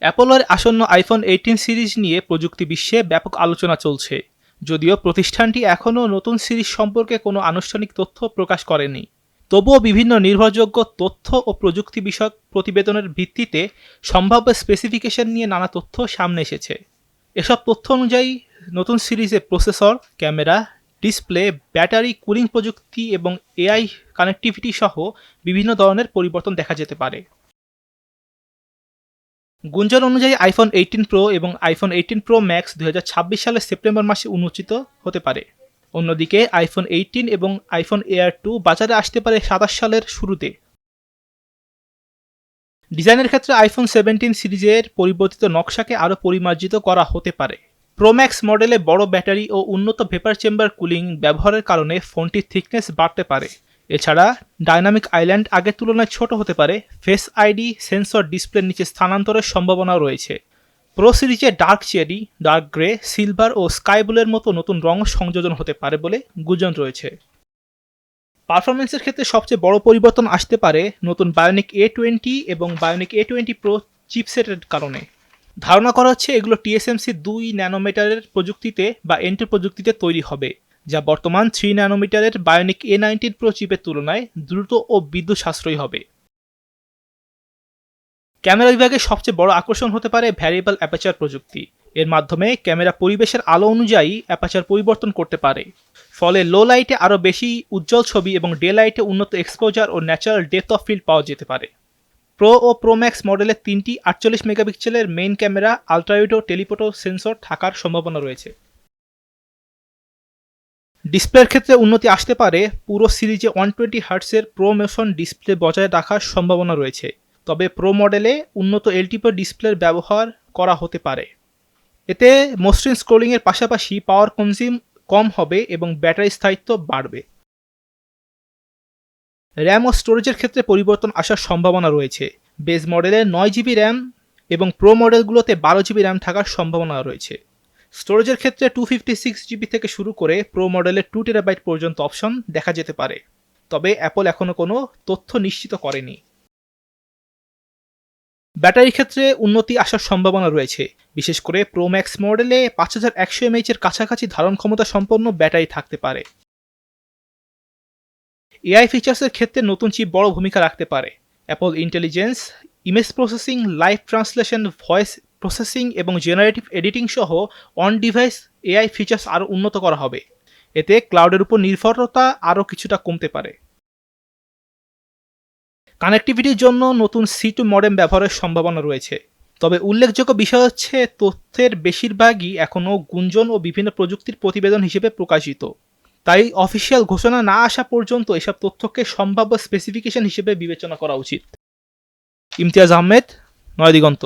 অ্যাপলের আসন্ন iPhone 18 series নিয়ে প্রযুক্তি বিশ্বে ব্যাপক আলোচনা চলছে, যদিও প্রতিষ্ঠানটি এখনও নতুন সিরিজ সম্পর্কে কোনো আনুষ্ঠানিক তথ্য প্রকাশ করেনি। তবুও বিভিন্ন নির্ভরযোগ্য তথ্য ও প্রযুক্তি বিষয়ক প্রতিবেদনের ভিত্তিতে সম্ভাব্য স্পেসিফিকেশন নিয়ে নানা তথ্য সামনে এসেছে। এসব তথ্য অনুযায়ী নতুন সিরিজে processor, camera, display, battery, cooling প্রযুক্তি এবং এআই কানেক্টিভিটি সহ বিভিন্ন ধরনের পরিবর্তন দেখা যেতে পারে। গুঞ্জন অনুযায়ী আইফোন 18 প্রো এবং আইফোন 18 প্রো ম্যাক্স 2026 সালের সেপ্টেম্বর মাসে উন্মোচিত হতে পারে। অন্যদিকে আইফোন 18 এবং আইফোন এয়ার 2 বাজারে আসতে পারে 27 সালের শুরুতে। ডিজাইনের ক্ষেত্রে আইফোন 17 সিরিজের পরিবর্তিত নকশাকে আরও পরিমার্জিত করা হতে পারে। প্রো ম্যাক্স মডেলে বড় ব্যাটারি ও উন্নত ভেপার চেম্বার কুলিং ব্যবহারের কারণে ফোনটির থিকনেস বাড়তে পারে। এছাড়া ডাইনামিক আইল্যান্ড আগের তুলনায় ছোট হতে পারে। ফেস আইডি সেন্সর ডিসপ্লের নিচে স্থানান্তরের সম্ভাবনাও রয়েছে। প্রো সিরিজে dark cherry, dark grey, silver ও স্কাই ব্লুর মতো নতুন রঙ সংযোজন হতে পারে বলে গুঞ্জন রয়েছে। পারফরমেন্সের ক্ষেত্রে সবচেয়ে বড় পরিবর্তন আসতে পারে নতুন বায়োনিক A20 এবং বায়োনিক A20 প্রো চিপসেটের কারণে। ধারণা করা হচ্ছে এগুলো TSMC 2 ন্যানোমিটারের প্রযুক্তিতে বা N2 প্রযুক্তিতে তৈরি হবে, যা বর্তমান 3 ন্যানোমিটারের বায়োনিক A19 প্রো চিপের তুলনায় দ্রুত ও বিদ্যুৎ সাশ্রয়ী হবে। ক্যামেরা বিভাগে সবচেয়ে বড় আকর্ষণ হতে পারে ভ্যারিয়েবল অ্যাপারচার প্রযুক্তি। এর মাধ্যমে ক্যামেরা পরিবেশের আলো অনুযায়ী অ্যাপারচার পরিবর্তন করতে পারে। ফলে লো লাইটে আরও বেশি উজ্জ্বল ছবি এবং ডে লাইটে উন্নত এক্সপোজার ও ন্যাচারাল ডেপথ অফ ফিল্ড পাওয়া যেতে পারে। প্রো ও প্রো ম্যাক্স মডেলে 3টি 48 মেগাপিক্সেলের মেইন ক্যামেরা, আলট্রাউইড ও টেলিফোটো সেন্সর থাকার সম্ভাবনা রয়েছে। ডিসপ্লের ক্ষেত্রে উন্নতি আসতে পারে। পুরো সিরিজে 120 হার্টসের প্রো মোশন ডিসপ্লে বজায় রাখার সম্ভাবনা রয়েছে, তবে প্রো মডেলে উন্নত এলটিপো ডিসপ্লের ব্যবহার করা হতে পারে। এতে মসৃণ স্ক্রোলিংয়ের পাশাপাশি পাওয়ার কনজিউম কম হবে এবং ব্যাটারি স্থায়িত্ব বাড়বে। র্যাম ও স্টোরেজের ক্ষেত্রে পরিবর্তন আসার সম্ভাবনা রয়েছে। বেস মডেলে 9 জিবি র্যাম এবং প্রো মডেলগুলোতে 12 জিবি র্যাম থাকার সম্ভাবনা রয়েছে। স্টোরেজের ক্ষেত্রে 256 জিবি থেকে শুরু করে প্রো মডেলে 2 টেরাবাইট পর্যন্ত অপশন দেখা যেতে পারে, তবে অ্যাপল এখনও কোনো তথ্য নিশ্চিত করেনি। ব্যাটারির ক্ষেত্রে উন্নতি আসার সম্ভাবনা রয়েছে, বিশেষ করে প্রো ম্যাক্স মডেলে 5100 mAh এর কাছাকাছি ধারণ ক্ষমতা সম্পন্ন ব্যাটারি থাকতে পারে। এআই ফিচার্সের ক্ষেত্রে নতুন চিপ বড় ভূমিকা রাখতে পারে। Apple intelligence, image processing, live translation, voice processing এবং জেনারেটিভ এডিটিং সহ অন ডিভাইস এআই ফিচার্স আরও উন্নত করা হবে। এতে ক্লাউডের উপর নির্ভরতা আরও কিছুটা কমতে পারে। কানেক্টিভিটির জন্য নতুন C2 মডেম ব্যবহারের সম্ভাবনা রয়েছে, তবে উল্লেখযোগ্য বিষয় হচ্ছে তথ্যের বেশিরভাগই এখনও গুঞ্জন ও বিভিন্ন প্রযুক্তির প্রতিবেদন হিসেবে প্রকাশিত। তাই অফিসিয়াল ঘোষণা না আসা পর্যন্ত এসব তথ্যকে সম্ভাব্য স্পেসিফিকেশন হিসেবে বিবেচনা করা উচিত। ইমতিয়াজ আহমেদ, নয়াদিগন্ত।